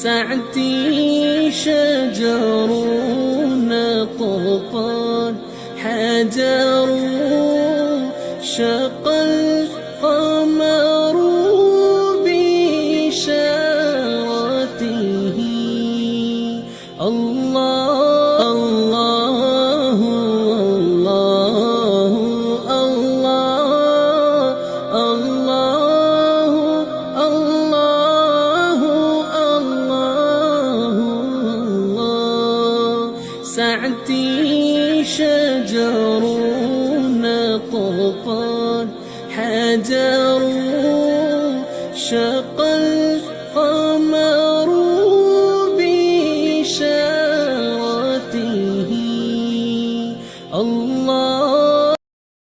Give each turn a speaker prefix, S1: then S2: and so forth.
S1: سعدي شجر نطقت حجر شق القمر بإشارته الله الله الله الله الله الله الله الله سعدي شجر نطقت حجر شق القمر بإشارته الله